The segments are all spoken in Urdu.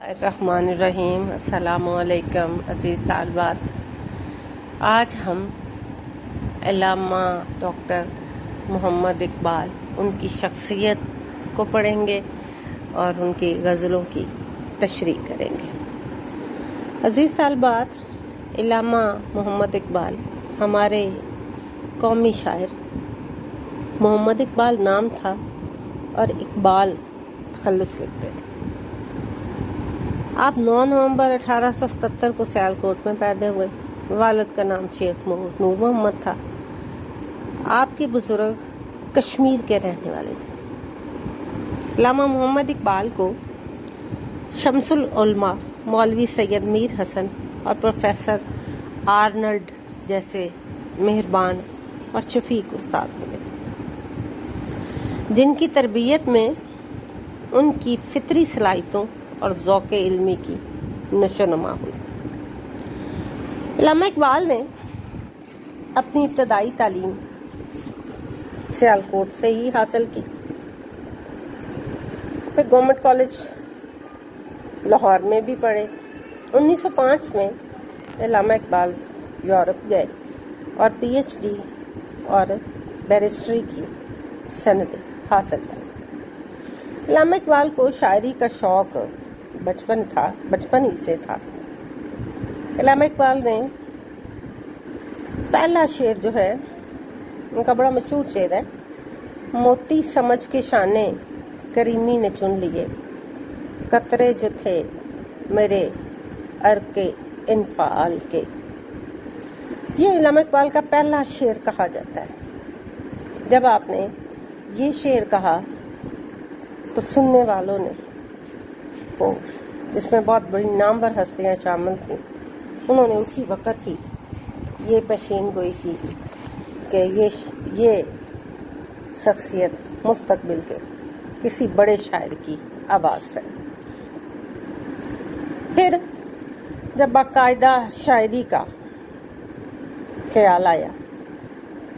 الرحمن الرحیم۔ السلام علیکم عزیز طالبات، آج ہم علامہ ڈاکٹر محمد اقبال ان کی شخصیت کو پڑھیں گے اور ان کی غزلوں کی تشریح کریں گے۔ عزیز طالبات، علامہ محمد اقبال ہمارے قومی شاعر، محمد اقبال نام تھا اور اقبال تخلص لکھتے تھے۔ آپ 9 نومبر 1877 کو سیالکوٹ میں پیدا ہوئے۔ والد کا نام شیخ نور محمد تھا۔ آپ کے بزرگ کشمیر کے رہنے والے تھے۔ علامہ محمد اقبال کو شمس العلماء مولوی سید میر حسن اور پروفیسر آرنلڈ جیسے مہربان اور شفیق استاد ملے، جن کی تربیت میں ان کی فطری صلاحیتوں اور ذوق علمی کی نشو نما ہوئی۔ علامہ اقبال نے اپنی ابتدائی تعلیم سیالکوٹ سے ہی حاصل کی، پھر گورنمنٹ کالج لاہور میں بھی پڑھے۔ 1905 میں علامہ اقبال یورپ گئے اور PhD اور بیرسٹری کی سندیں حاصل کی۔ علامہ اقبال کو شاعری کا شوق بچپن ہی سے تھا۔ علامہ اقبال نے پہلا شعر جو ہے ان کا بڑا مشہور شعر ہے، موتی سمجھ کے شانے کریمی نے چن لیے، قطرے جو تھے میرے عرق انفعال کے۔ یہ علامہ اقبال کا پہلا شعر کہا جاتا ہے۔ جب آپ نے یہ شعر کہا تو سننے والوں نے جس میں بہت بڑی نامور ہستیاں شامل تھیں، انہوں نے اسی وقت ہی یہ پیشین گوئی کی کہ یہ شخصیت مستقبل کے کسی بڑے شاعر کی آواز ہے۔ پھر جب باقاعدہ شاعری کا خیال آیا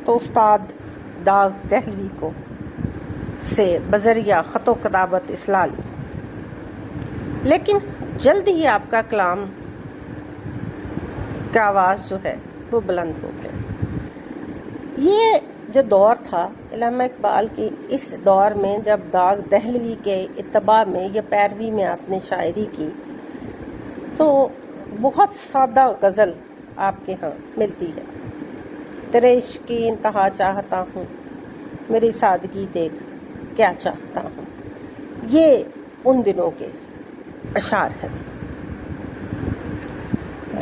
تو استاد داغ دہلوی کو سے بذریعہ خط و کتابت اصلاح لی، لیکن جلد ہی آپ کا کلام کا آواز جو ہے وہ بلند ہو گیا۔ یہ جو دور تھا علامہ اقبال کی، اس دور میں جب داغ دہلوی کے اتباع میں یا پیروی میں آپ نے شاعری کی تو بہت سادہ غزل آپ کے ہاں ملتی ہے۔ تیرے عشق کی انتہا چاہتا ہوں، میری سادگی دیکھ کیا چاہتا ہوں، یہ ان دنوں کے اشعار ہیں۔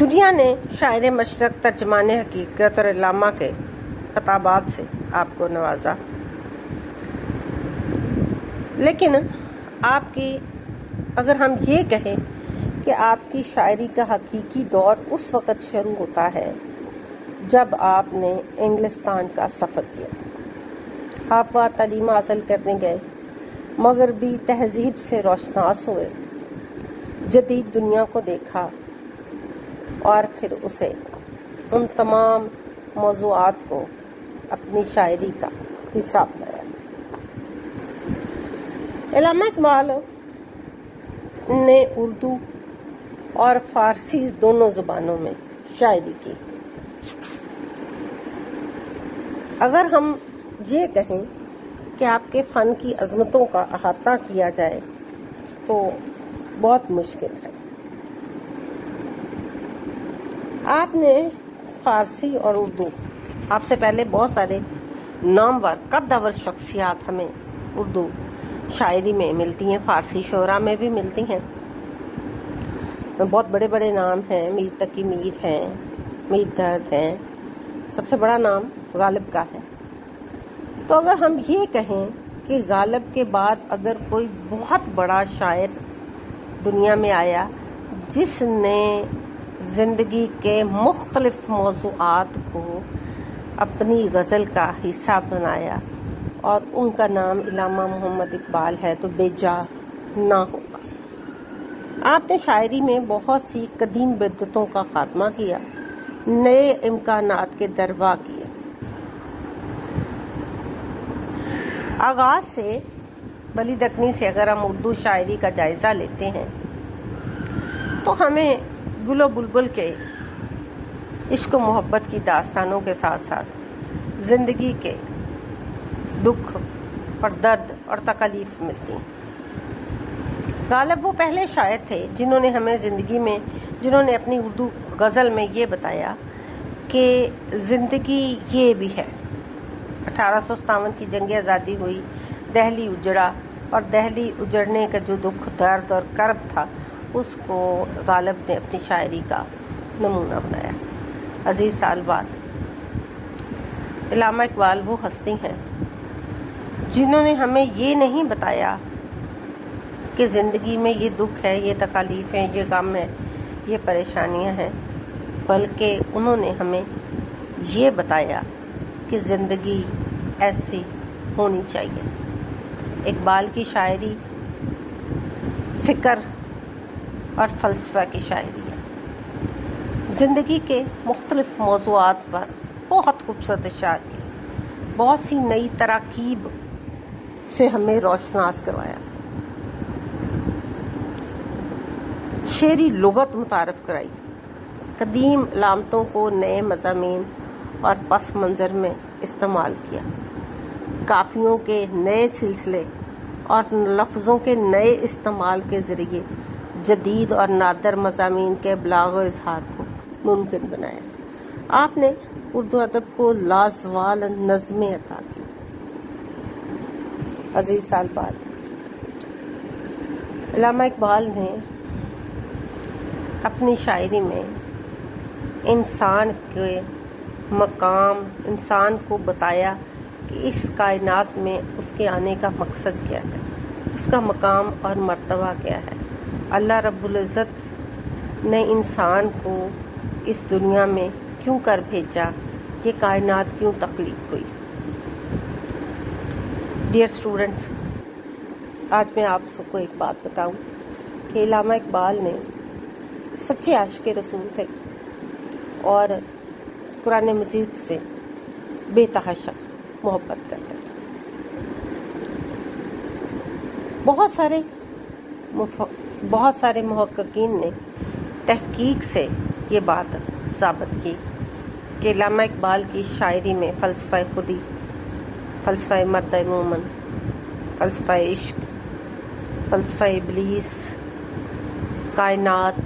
دنیا نے شاعر مشرق ترجمان حقیقت اور علامہ کے خطابات سے آپ کو نوازا، لیکن آپ کی اگر ہم یہ کہیں کہ آپ کی شاعری کا حقیقی دور اس وقت شروع ہوتا ہے جب آپ نے انگلستان کا سفر کیا، آپ وہاں تعلیم حاصل کرنے گئے، مغربی تہذیب سے روشناس ہوئے، جدید دنیا کو دیکھا اور پھر اسے ان تمام موضوعات کو اپنی شاعری کا حصہ بنایا۔ علامہ اقبال نے اردو اور فارسی دونوں زبانوں میں شاعری کی۔ اگر ہم یہ کہیں کہ آپ کے فن کی عظمتوں کا احاطہ کیا جائے تو بہت مشکل ہے۔ آپ نے فارسی اور اردو، آپ سے پہلے بہت سارے نامور قدور شخصیات ہمیں اردو شاعری میں ملتی ہیں، فارسی شعراء میں بھی ملتی ہیں۔ بہت بڑے بڑے نام ہیں، میر تقی میر ہیں، میر درد ہیں، سب سے بڑا نام غالب کا ہے۔ تو اگر ہم یہ کہیں کہ غالب کے بعد اگر کوئی بہت بڑا شاعر دنیا میں آیا جس نے زندگی کے مختلف موضوعات کو اپنی غزل کا حصہ بنایا اور ان کا نام علامہ محمد اقبال ہے تو بے جا نہ ہوگا۔ آپ نے شاعری میں بہت سی قدیم بدعتوں کا خاتمہ کیا، نئے امکانات کے دروا کیے۔ آغاز سے ولی دکنی سے اگر ہم اردو شاعری کا جائزہ لیتے ہیں تو ہمیں گل و بلبل کے عشق و محبت کی داستانوں کے ساتھ ساتھ زندگی کے دکھ اور درد اور تکالیف ملتی ہیں۔ غالب وہ پہلے شاعر تھے جنہوں نے ہمیں زندگی میں، جنہوں نے اپنی اردو غزل میں یہ بتایا کہ زندگی یہ بھی ہے۔ 1857 کی جنگ آزادی ہوئی، دہلی اجڑا، اور دہلی اجڑنے کا جو دکھ، درد اور کرب تھا، اس کو غالب نے اپنی شاعری کا نمونہ بنایا۔ عزیز طالبات، علامہ اقبال وہ ہستی ہیں جنہوں نے ہمیں یہ نہیں بتایا کہ زندگی میں یہ دکھ ہے، یہ تکالیف ہیں، یہ غم ہے، یہ پریشانیاں ہیں، بلکہ انہوں نے ہمیں یہ بتایا کہ زندگی ایسی ہونی چاہیے۔ اقبال کی شاعری فکر اور فلسفہ کی شاعری ہے۔ زندگی کے مختلف موضوعات پر بہت خوبصورت اشعار کی، بہت سی نئی تراکیب سے ہمیں روشناس کروایا، شعری لغت متعارف کرائی، قدیم علامتوں کو نئے مضامین اور پس منظر میں استعمال کیا، قافیوں کے نئے سلسلے اور لفظوں کے نئے استعمال کے ذریعے جدید اور نادر مضامین کے ابلاغ و اظہار کو ممکن بنایا۔ آپ نے اردو ادب کو لازوال نظمیں عطا کی۔ عزیز طالبات، علامہ اقبال نے اپنی شاعری میں انسان کے مقام، انسان کو بتایا کہ اس کائنات میں اس کے آنے کا مقصد کیا ہے، اس کا مقام اور مرتبہ کیا ہے۔ اللہ رب العزت نے انسان کو اس دنیا میں کیوں کر بھیجا، یہ کائنات کیوں تخلیق ہوئی۔ ڈیئر اسٹوڈنٹس، آج میں آپ سب کو ایک بات بتاؤں کہ علامہ اقبال نے سچے عاشق رسول تھے اور قرآن مجید سے بے تحاشا محبت کرتے تھے۔ بہت سارے محققین نے تحقیق سے یہ بات ثابت کی کہ علامہ اقبال کی شاعری میں فلسفہ خودی، فلسفہ مرد مومن، فلسفہ عشق، فلسفہ ابلیس، کائنات،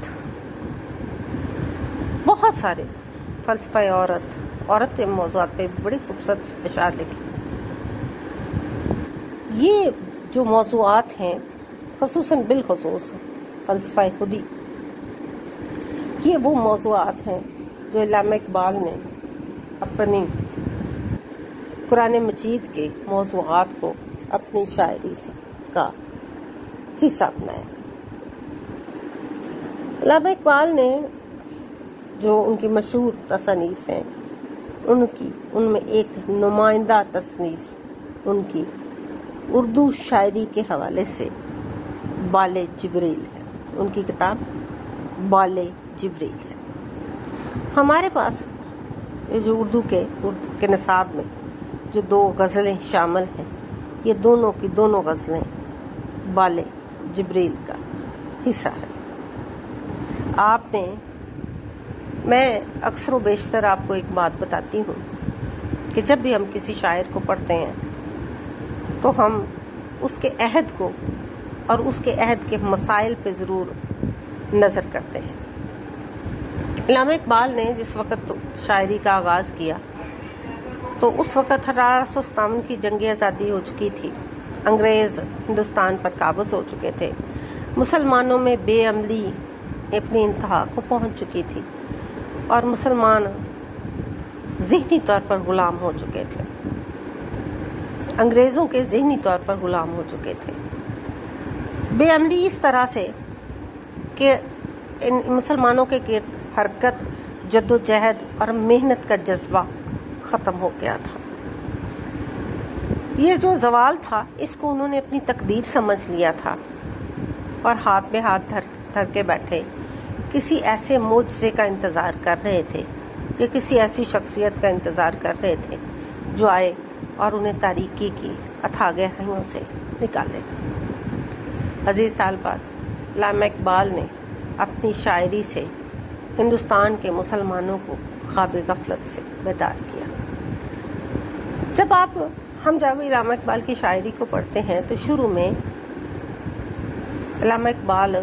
بہت سارے فلسفہ عورت کے موضوعات پہ بڑی خوبصورت اشعار لکھے۔ یہ جو موضوعات ہیں، خصوصاً بالخصوص فلسفہ خودی، یہ وہ موضوعات ہیں جو علامہ اقبال نے اپنی قرآن مجید کے موضوعات کو اپنی شاعری کا حصہ بنایا۔ علامہ اقبال نے جو ان کی مشہور تصانیف ہیں، ان میں ایک نمائندہ تصنیف ان کی اردو شاعری کے حوالے سے بال جبریل ہے۔ ان کی کتاب بال جبریل ہے۔ ہمارے پاس یہ جو اردو کے نصاب میں جو 2 غزلیں شامل ہیں، یہ دونوں کی دونوں غزلیں بال جبریل کا حصہ ہے۔ میں اکثر و بیشتر آپ کو ایک بات بتاتی ہوں کہ جب بھی ہم کسی شاعر کو پڑھتے ہیں تو ہم اس کے عہد کو اور اس کے عہد کے مسائل پہ ضرور نظر کرتے ہیں۔ علامہ اقبال نے جس وقت شاعری کا آغاز کیا تو اس وقت 1857 کی جنگ آزادی ہو چکی تھی، انگریز ہندوستان پر قابض ہو چکے تھے، مسلمانوں میں بے عملی اپنی انتہا کو پہنچ چکی تھی اور مسلمان ذہنی طور پر غلام ہو چکے تھے، انگریزوں کے ذہنی طور پر غلام ہو چکے تھے۔ بے عملی اس طرح سے کہ ان مسلمانوں کے گرد حرکت، جد و جہد اور محنت کا جذبہ ختم ہو گیا تھا۔ یہ جو زوال تھا، اس کو انہوں نے اپنی تقدیر سمجھ لیا تھا اور ہاتھ میں ہاتھ دھر کے بیٹھے کسی ایسے معجزے کا انتظار کر رہے تھے یا کسی ایسی شخصیت کا انتظار کر رہے تھے جو آئے اور انہیں تاریکی کی اتھاہ گہرائیوں سے نکالے۔ عزیز طالبات، علامہ اقبال نے اپنی شاعری سے ہندوستان کے مسلمانوں کو خواب غفلت سے بیدار کیا۔ ہم جب علامہ اقبال کی شاعری کو پڑھتے ہیں تو شروع میں علامہ اقبال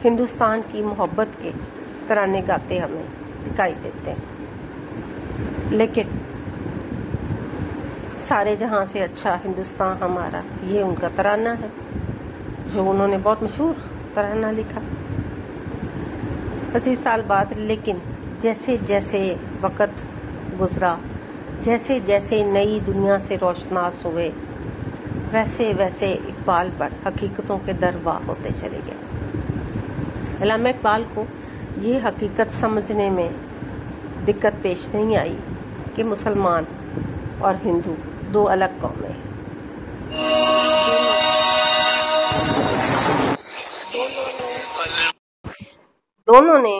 ہندوستان کی محبت کے ترانے گاتے ہمیں دکھائی دیتے ہیں، لیکن سارے جہاں سے اچھا ہندوستان ہمارا، یہ ان کا ترانہ ہے جو انہوں نے بہت مشہور ترانہ لکھا۔ 25 سال بعد لیکن جیسے جیسے وقت گزرا، جیسے جیسے نئی دنیا سے روشناس ہوئے، ویسے ویسے اقبال پر حقیقتوں کے در وا ہوتے چلے گئے۔ علامہ اقبال کو یہ حقیقت سمجھنے میں دقت پیش نہیں آئی کہ مسلمان اور ہندو دو الگ قومیں ہیں، دونوں نے